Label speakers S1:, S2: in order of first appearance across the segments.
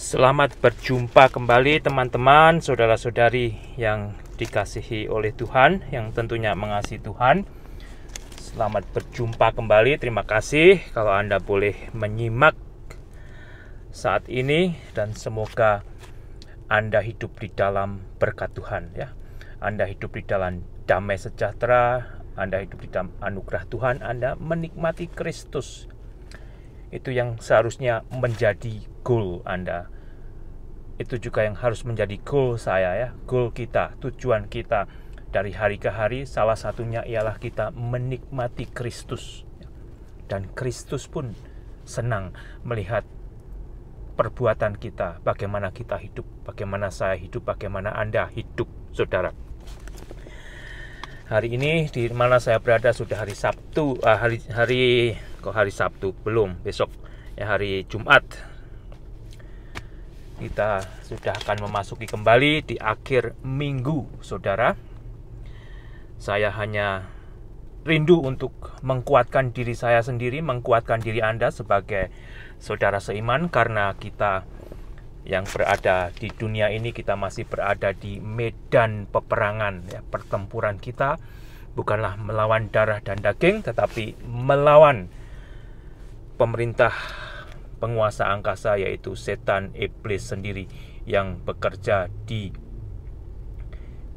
S1: Selamat berjumpa kembali teman-teman, saudara-saudari yang dikasihi oleh Tuhan, yang tentunya mengasihi Tuhan. Selamat berjumpa kembali, terima kasih kalau Anda boleh menyimak saat ini. Dan semoga Anda hidup di dalam berkat Tuhan ya. Anda hidup di dalam damai sejahtera, Anda hidup di dalam anugerah Tuhan, Anda menikmati Kristus. Itu yang seharusnya menjadi goal Anda. Itu juga yang harus menjadi goal saya ya. Goal kita, tujuan kita dari hari ke hari, salah satunya ialah kita menikmati Kristus. Dan Kristus pun senang melihat perbuatan kita, bagaimana kita hidup, bagaimana saya hidup, bagaimana Anda hidup, saudara. Hari ini di mana saya berada sudah hari Sabtu, hari Sabtu belum, besok ya, hari Jumat. Kita sudah akan memasuki kembali di akhir minggu, saudara. Saya hanya rindu untuk mengkuatkan diri saya sendiri, mengkuatkan diri Anda sebagai saudara seiman, karena kita yang berada di dunia ini, kita masih berada di medan peperangan ya. Pertempuran kita bukanlah melawan darah dan daging, tetapi melawan pemerintah penguasa angkasa, yaitu setan iblis sendiri yang bekerja di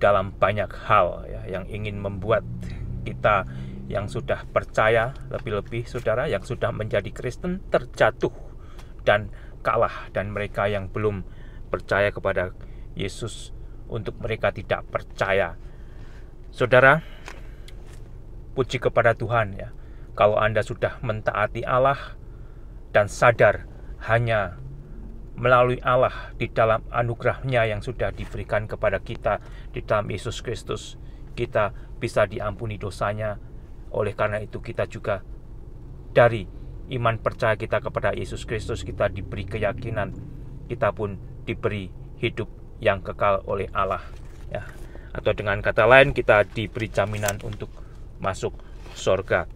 S1: dalam banyak hal ya, yang ingin membuat kita yang sudah percaya, lebih-lebih saudara yang sudah menjadi Kristen, terjatuh dan kalah, dan mereka yang belum percaya kepada Yesus, untuk mereka tidak percaya. Saudara, puji kepada Tuhan ya, kalau Anda sudah mentaati Allah dan sadar hanya melalui Allah di dalam anugerah-Nya yang sudah diberikan kepada kita di dalam Yesus Kristus, kita bisa diampuni dosanya. Oleh karena itu kita juga dari iman percaya kita kepada Yesus Kristus, kita diberi keyakinan, kita pun diberi hidup yang kekal oleh Allah ya. Atau dengan kata lain, kita diberi jaminan untuk masuk surga.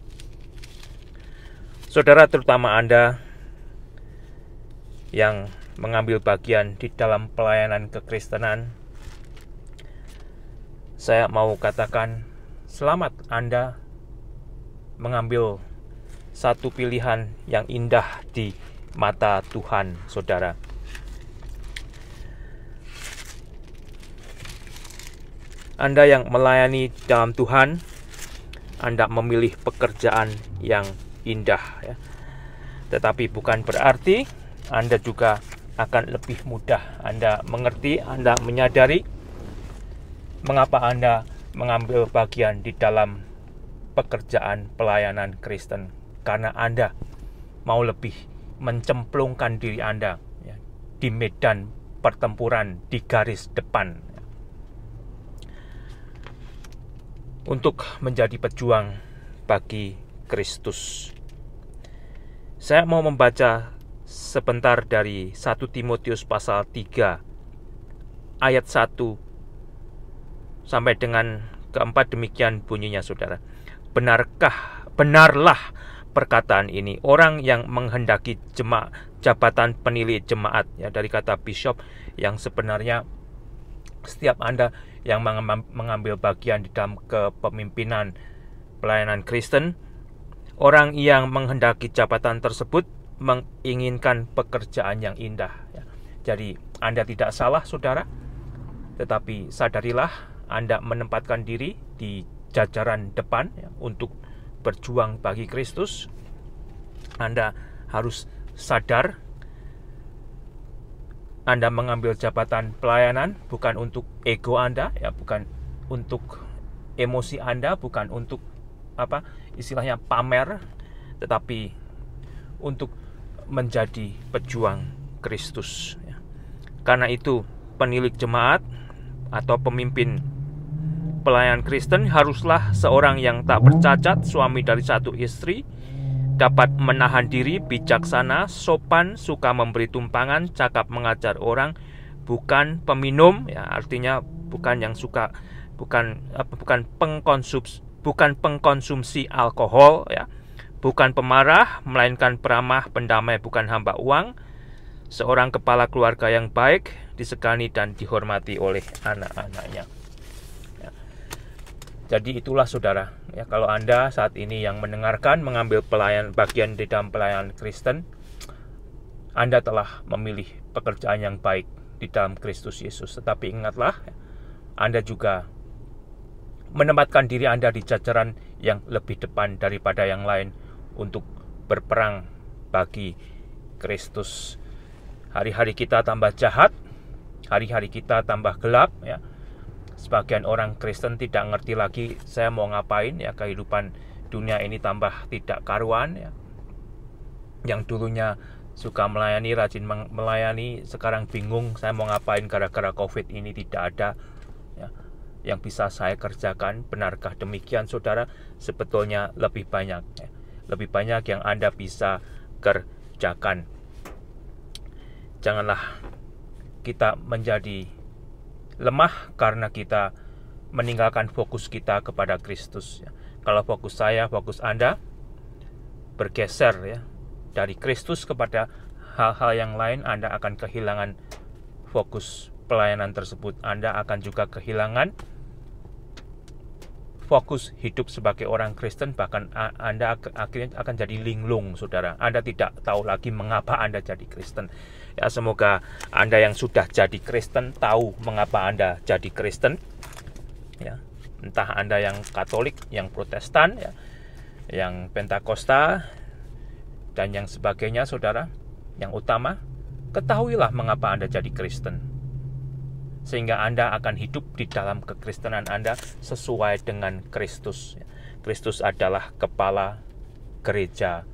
S1: Saudara, terutama Anda yang mengambil bagian di dalam pelayanan kekristenan, saya mau katakan selamat, Anda mengambil satu pilihan yang indah di mata Tuhan, saudara. Anda yang melayani dalam Tuhan, Anda memilih pekerjaan yang indah ya. Tetapi bukan berarti Anda juga akan lebih mudah. Anda mengerti, Anda menyadari mengapa Anda mengambil bagian di dalam pekerjaan pelayanan Kristen. Karena Anda mau lebih mencemplungkan diri Anda ya, di medan pertempuran, di garis depan ya, untuk menjadi pejuang bagi Kristus. Saya mau membaca sebentar dari 1 Timotius pasal 3 ayat 1 sampai dengan keempat. Demikian bunyinya, saudara. Benarlah perkataan ini, orang yang menghendaki jabatan penilai jemaat ya, dari kata bishop, yang sebenarnya setiap Anda yang mengambil bagian di dalam kepemimpinan pelayanan Kristen, orang yang menghendaki jabatan tersebut menginginkan pekerjaan yang indah ya. Jadi Anda tidak salah, saudara, tetapi sadarilah Anda menempatkan diri di jajaran depan ya, untuk berjuang bagi Kristus. Anda harus sadar Anda mengambil jabatan pelayanan bukan untuk ego Anda ya, bukan untuk emosi Anda, bukan untuk istilahnya pamer, tetapi untuk menjadi pejuang Kristus ya. Karena itu penilik jemaat atau pemimpin pelayan Kristen haruslah seorang yang tak bercacat, suami dari satu istri, dapat menahan diri, bijaksana, sopan, suka memberi tumpangan, cakap mengajar orang, bukan peminum ya, artinya bukan yang suka bukan pengkonsumsi alkohol ya, bukan pemarah, melainkan peramah, pendamai, bukan hamba uang, seorang kepala keluarga yang baik, disegani dan dihormati oleh anak-anaknya. Ya. Jadi itulah saudara, ya, kalau Anda saat ini yang mendengarkan, mengambil bagian di dalam pelayanan Kristen, Anda telah memilih pekerjaan yang baik di dalam Kristus Yesus. Tetapi ingatlah, Anda juga menempatkan diri Anda di jajaran yang lebih depan daripada yang lain untuk berperang bagi Kristus. Hari-hari kita tambah jahat, hari-hari kita tambah gelap, ya. Sebagian orang Kristen tidak ngerti lagi saya mau ngapain, ya. Kehidupan dunia ini tambah tidak karuan, ya. Yang dulunya suka melayani, rajin melayani, sekarang bingung saya mau ngapain gara-gara COVID ini tidak ada, ya, yang bisa saya kerjakan. Benarkah demikian saudara? Sebetulnya lebih banyak, ya. Lebih banyak yang Anda bisa kerjakan. Janganlah kita menjadi lemah karena kita meninggalkan fokus kita kepada Kristus, ya. Kalau fokus saya, fokus Anda bergeser, ya, dari Kristus kepada hal-hal yang lain, Anda akan kehilangan fokus pelayanan tersebut. Anda akan juga kehilangan fokus hidup sebagai orang Kristen, bahkan Anda akhirnya akan jadi linglung, saudara. Anda tidak tahu lagi mengapa Anda jadi Kristen. Ya, semoga Anda yang sudah jadi Kristen tahu mengapa Anda jadi Kristen. Ya, entah Anda yang Katolik, yang Protestan, ya, yang Pentakosta, dan yang sebagainya, saudara. Yang utama, ketahuilah mengapa Anda jadi Kristen, sehingga Anda akan hidup di dalam kekristenan Anda sesuai dengan Kristus. Kristus adalah kepala gereja,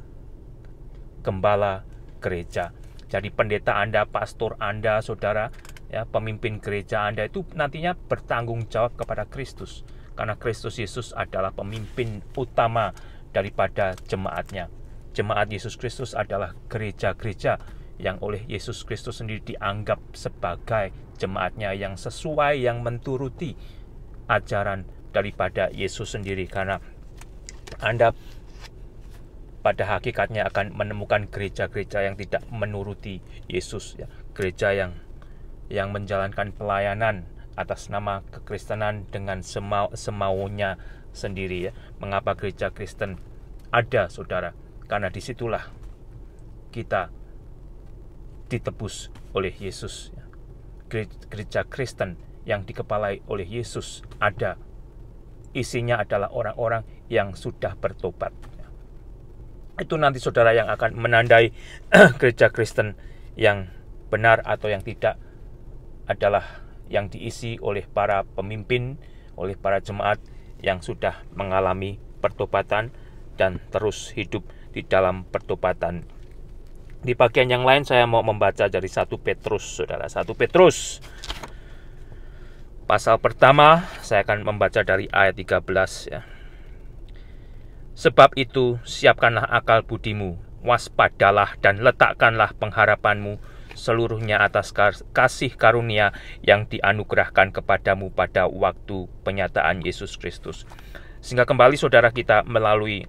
S1: gembala gereja. Jadi pendeta Anda, pastor Anda, saudara, ya, pemimpin gereja Anda itu nantinya bertanggung jawab kepada Kristus, karena Kristus Yesus adalah pemimpin utama daripada jemaatnya. Jemaat Yesus Kristus adalah gereja-gereja yang oleh Yesus Kristus sendiri dianggap sebagai jemaatnya yang sesuai, yang menturuti ajaran daripada Yesus sendiri. Karena Anda pada hakikatnya akan menemukan gereja-gereja yang tidak menuruti Yesus, ya. Gereja yang menjalankan pelayanan atas nama kekristenan dengan semaunya sendiri, ya. Mengapa gereja Kristen ada, saudara? Karena disitulah kita ditebus oleh Yesus. Gereja Kristen yang dikepalai oleh Yesus ada. Isinya adalah orang-orang yang sudah bertobat. Itu nanti saudara yang akan menandai gereja Kristen yang benar atau yang tidak, adalah yang diisi oleh para pemimpin, oleh para jemaat yang sudah mengalami pertobatan dan terus hidup di dalam pertobatan. Di bagian yang lain saya mau membaca dari 1 Petrus, saudara. 1 Petrus pasal pertama, saya akan membaca dari ayat 13, ya. Sebab itu siapkanlah akal budimu, waspadalah dan letakkanlah pengharapanmu seluruhnya atas kasih karunia yang dianugerahkan kepadamu pada waktu penyataan Yesus Kristus. Sehingga kembali saudara kita melalui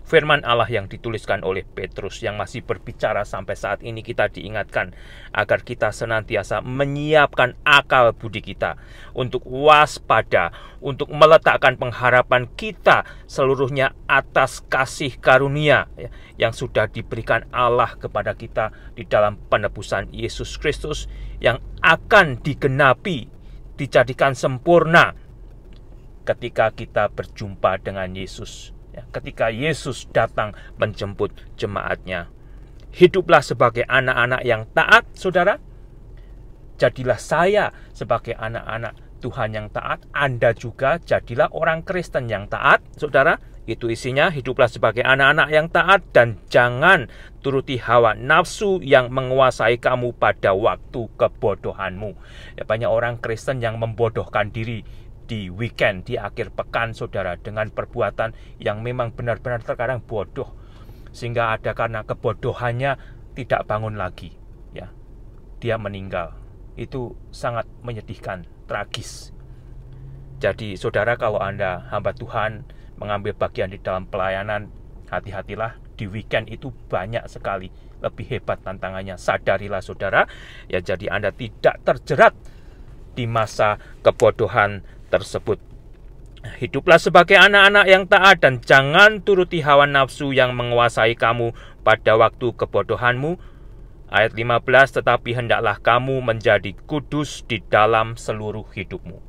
S1: firman Allah yang dituliskan oleh Petrus yang masih berbicara sampai saat ini, kita diingatkan agar kita senantiasa menyiapkan akal budi kita untuk waspada, untuk meletakkan pengharapan kita seluruhnya atas kasih karunia, ya, yang sudah diberikan Allah kepada kita di dalam penebusan Yesus Kristus yang akan digenapi, dijadikan sempurna ketika kita berjumpa dengan Yesus. Ya, ketika Yesus datang menjemput jemaatnya. Hiduplah sebagai anak-anak yang taat, saudara. Jadilah saya sebagai anak-anak Tuhan yang taat. Anda juga jadilah orang Kristen yang taat, saudara. Itu isinya, hiduplah sebagai anak-anak yang taat dan jangan turuti hawa nafsu yang menguasai kamu pada waktu kebodohanmu. Ya, banyak orang Kristen yang membodohkan diri di weekend, di akhir pekan, saudara, dengan perbuatan yang memang benar-benar terkadang bodoh, sehingga ada karena kebodohannya tidak bangun lagi, ya, dia meninggal. Itu sangat menyedihkan, tragis. Jadi saudara, kalau Anda hamba Tuhan mengambil bagian di dalam pelayanan, hati-hatilah di weekend itu banyak sekali. Lebih hebat tantangannya. Sadarilah saudara, ya, jadi Anda tidak terjerat di masa kebodohan tersebut. Hiduplah sebagai anak-anak yang taat dan jangan turuti hawa nafsu yang menguasai kamu pada waktu kebodohanmu. Ayat 15, tetapi hendaklah kamu menjadi kudus di dalam seluruh hidupmu.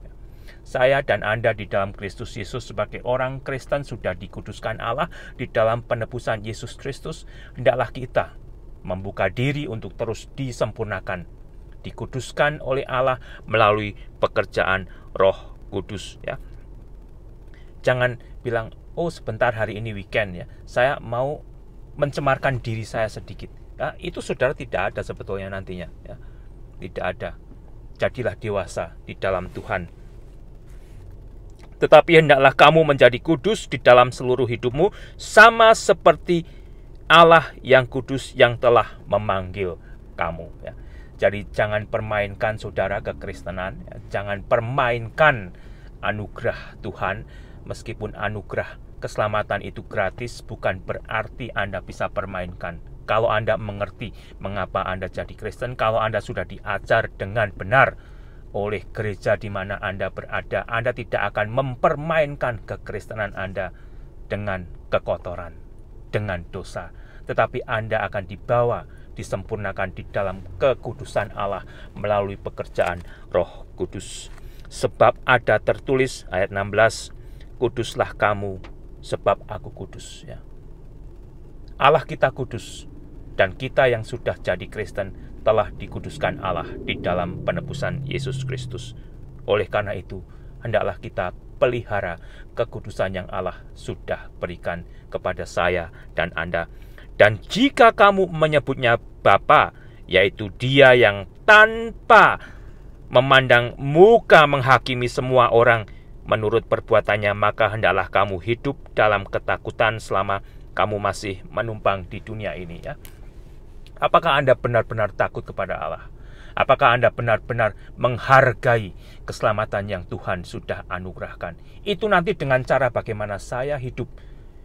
S1: Saya dan Anda di dalam Kristus Yesus sebagai orang Kristen sudah dikuduskan Allah di dalam penebusan Yesus Kristus. Hendaklah kita membuka diri untuk terus disempurnakan, dikuduskan oleh Allah melalui pekerjaan Roh Kudus, ya. Jangan bilang, oh sebentar hari ini weekend, ya, saya mau mencemarkan diri saya sedikit. Ya, itu saudara tidak ada sebetulnya nantinya, ya. Tidak ada. Jadilah dewasa di dalam Tuhan. Tetapi hendaklah kamu menjadi kudus di dalam seluruh hidupmu, sama seperti Allah yang kudus yang telah memanggil kamu, ya. Jadi jangan permainkan saudara kekristenan, ya. Jangan permainkan anugerah Tuhan. Meskipun anugerah keselamatan itu gratis, bukan berarti Anda bisa permainkan. Kalau Anda mengerti mengapa Anda jadi Kristen, kalau Anda sudah diajar dengan benar oleh gereja di mana Anda berada, Anda tidak akan mempermainkan kekristenan Anda dengan kekotoran, dengan dosa. Tetapi Anda akan dibawa, disempurnakan di dalam kekudusan Allah melalui pekerjaan Roh Kudus. Sebab ada tertulis, ayat 16, kuduslah kamu sebab aku kudus, ya. Allah kita kudus, dan kita yang sudah jadi Kristen telah dikuduskan Allah di dalam penebusan Yesus Kristus. Oleh karena itu, hendaklah kita pelihara kekudusan yang Allah sudah berikan kepada saya dan Anda. Dan jika kamu menyebutnya Bapa, yaitu Dia yang tanpa memandang muka menghakimi semua orang menurut perbuatannya, maka hendaklah kamu hidup dalam ketakutan selama kamu masih menumpang di dunia ini, ya. Apakah Anda benar-benar takut kepada Allah? Apakah Anda benar-benar menghargai keselamatan yang Tuhan sudah anugerahkan? Itu nanti dengan cara bagaimana saya hidup.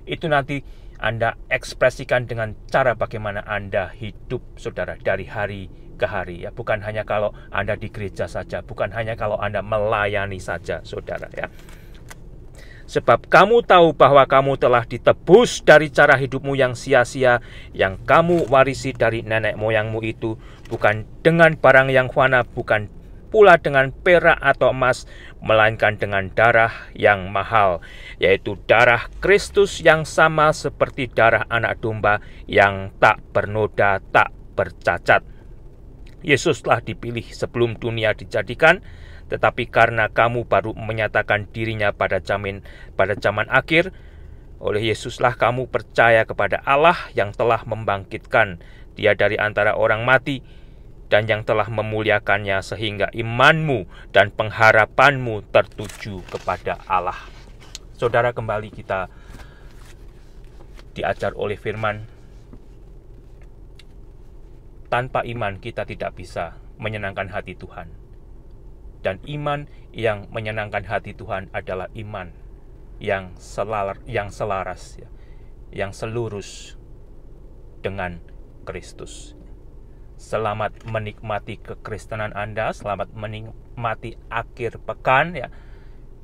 S1: Itu nanti Anda ekspresikan dengan cara bagaimana Anda hidup, saudara, dari hari ke hari, ya. Bukan hanya kalau Anda di gereja saja, bukan hanya kalau Anda melayani saja, saudara, ya. Sebab kamu tahu bahwa kamu telah ditebus dari cara hidupmu yang sia-sia, yang kamu warisi dari nenek moyangmu itu, bukan dengan barang yang fana, bukan pula dengan perak atau emas, melainkan dengan darah yang mahal, yaitu darah Kristus yang sama seperti darah anak domba yang tak bernoda, tak bercacat. Yesus telah dipilih sebelum dunia dijadikan, tetapi karena kamu baru menyatakan dirinya pada zaman akhir, oleh Yesuslah kamu percaya kepada Allah yang telah membangkitkan Dia dari antara orang mati, dan yang telah memuliakannya sehingga imanmu dan pengharapanmu tertuju kepada Allah. Saudara, kembali kita diajar oleh firman, tanpa iman kita tidak bisa menyenangkan hati Tuhan. Dan iman yang menyenangkan hati Tuhan adalah iman yang selaras, ya, yang selurus dengan Kristus. Selamat menikmati kekristenan Anda, selamat menikmati akhir pekan, ya.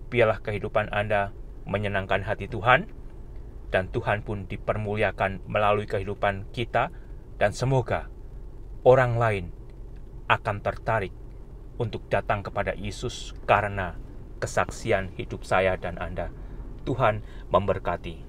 S1: Biarlah kehidupan Anda menyenangkan hati Tuhan, dan Tuhan pun dipermuliakan melalui kehidupan kita, dan semoga orang lain akan tertarik untuk datang kepada Yesus karena kesaksian hidup saya dan Anda. Tuhan memberkati.